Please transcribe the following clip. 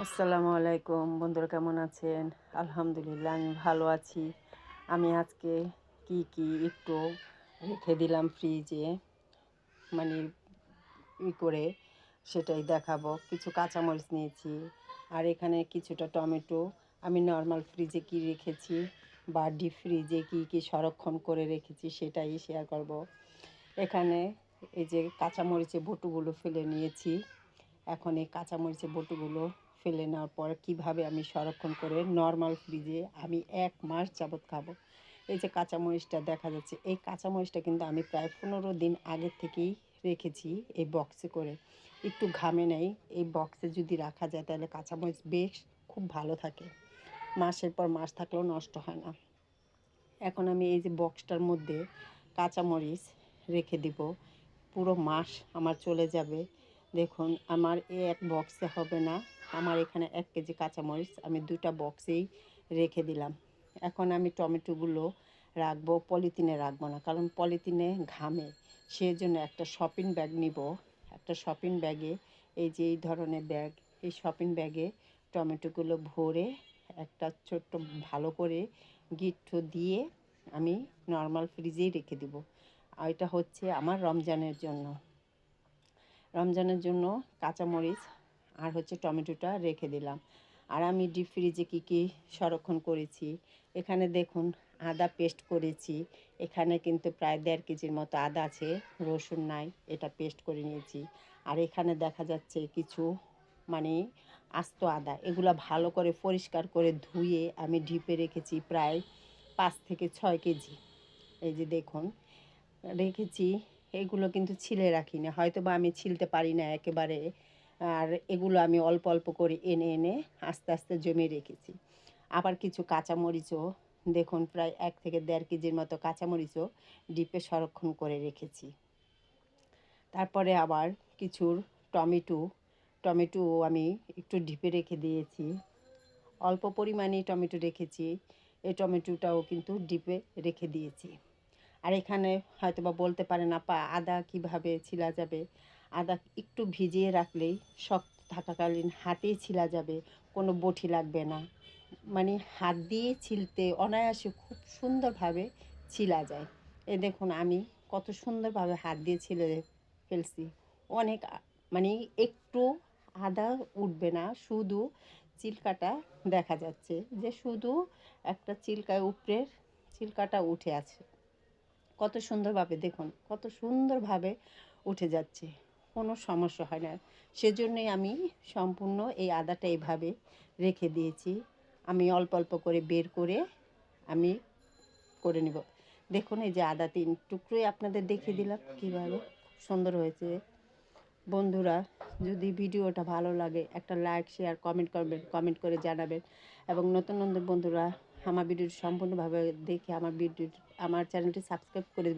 আসসালামু আলাইকুম বন্ধুরা, কেমন আছেন? আলহামদুলিল্লাহ আমি ভালো আছি। আমি আজকে কি একটু রেখে দিলাম ফ্রিজে, মানে করে সেটাই দেখাবো। কিছু কাঁচামরিচ নিয়েছি, আর এখানে কিছুটা টমেটো। আমি নর্মাল ফ্রিজে কি রেখেছি বা ডিপ ফ্রিজে কি সংরক্ষণ করে রেখেছি সেটাই শেয়ার করব। এখানে এই যে কাঁচামরিচের বটুগুলো ফেলে নিয়েছি। এখন এই কাঁচামরিচের বটুগুলো ফেলে নেওয়ার পর কীভাবে আমি সংরক্ষণ করে নর্মাল ফ্রিজে আমি 1 মাস যাবৎ খাবো। এই যে কাঁচামরিচটা দেখা যাচ্ছে, এই কাঁচামরিচটা কিন্তু আমি প্রায় 15 দিন আগের থেকেই রেখেছি এই বক্সে করে। একটু ঘামে নেই, এই বক্সে যদি রাখা যায় তাহলে কাঁচামরিচ বেশ খুব ভালো থাকে, মাসের পর মাস থাকলেও নষ্ট হয় না। এখন আমি এই যে বক্সটার মধ্যে কাঁচামরিচ রেখে দিব, পুরো মাস আমার চলে যাবে। দেখুন, আমার এক বক্সে হবে না, আমার এখানে 1 কেজি কাঁচামরিচ আমি 2টা বক্সেই রেখে দিলাম। এখন আমি টমেটোগুলো রাখবো, পলিথিনে রাখবো না, কারণ পলিথিনে ঘামে। সেজন্য একটা শপিং ব্যাগ নিব। একটা শপিং ব্যাগে, এই যে এই ধরনের ব্যাগ, এই শপিং ব্যাগে টমেটোগুলো ভরে একটা ছোট্ট ভালো করে গিট্টু দিয়ে আমি নর্মাল ফ্রিজেই রেখে দিব। আর এটা হচ্ছে আমার রমজানের জন্য কাঁচামরিচ আর হচ্ছে টমেটোটা রেখে দিলাম। আর আমি ডিপ ফ্রিজে কী সংরক্ষণ করেছি, এখানে দেখুন আদা পেস্ট করেছি। এখানে কিন্তু প্রায় 1.5 কেজির মতো আদা আছে, রসুন নাই, এটা পেস্ট করে নিয়েছি। আর এখানে দেখা যাচ্ছে কিছু মানে আস্ত আদা, এগুলো ভালো করে পরিষ্কার করে ধুয়ে আমি ডিপে রেখেছি প্রায় 5 থেকে 6 কেজি। এই যে দেখুন রেখেছি। এগুলো কিন্তু ছিলে রাখি না, হয়তো বা আমি ছিলতে পারি না একেবারে। আর এগুলো আমি অল্প অল্প করে এনে এনে আস্তে আস্তে জমিয়ে রেখেছি। আবার কিছু কাঁচামরিচও দেখুন, প্রায় 1 থেকে 1.5 কেজির মতো কাঁচামরিচও ডিপে সংরক্ষণ করে রেখেছি। তারপরে আবার কিছুর টমেটো আমি একটু ডিপে রেখে দিয়েছি। অল্প পরিমাণেই টমেটো রেখেছি, এই টমেটোটাও কিন্তু ডিপে রেখে দিয়েছি। আর এখানে হয়তো বা বলতে পারেন, আপা আদা কিভাবে ছিলা যাবে? আদা একটু ভিজিয়ে রাখলেই শক্ত থাকাকালীন হাতেই ছিলা যাবে, কোনো বটি লাগবে না। মানে হাত দিয়ে ছিলতে অনায়াসে খুব সুন্দরভাবে ছিলা যায়। এ দেখুন আমি কত সুন্দরভাবে হাত দিয়ে ছিলে ফেলছি। অনেক মানে একটু আদা উঠবে না, শুধু চিলকাটা দেখা যাচ্ছে, যে শুধু একটা চিলকায় উপরের চিলকাটা উঠে আছে। কত সুন্দরভাবে দেখুন, কত সুন্দরভাবে উঠে যাচ্ছে, কোনো সমস্যা হয় না। সেজন্যই আমি সম্পূর্ণ এই আদাটা এইভাবে রেখে দিয়েছি। আমি অল্প অল্প করে বের করে আমি করে নেব। দেখুন এই যে আদা 3 টুকরোই আপনাদের দেখিয়ে দিলাম কীভাবে সুন্দর হয়েছে। বন্ধুরা, যদি ভিডিওটা ভালো লাগে একটা লাইক শেয়ার কমেন্ট করবেন, কমেন্ট করে জানাবেন। এবং নতুন নতুন বন্ধুরা আমার ভিডিওটি সম্পূর্ণভাবে দেখে আমার চ্যানেলটি সাবস্ক্রাইব করে দেবেন।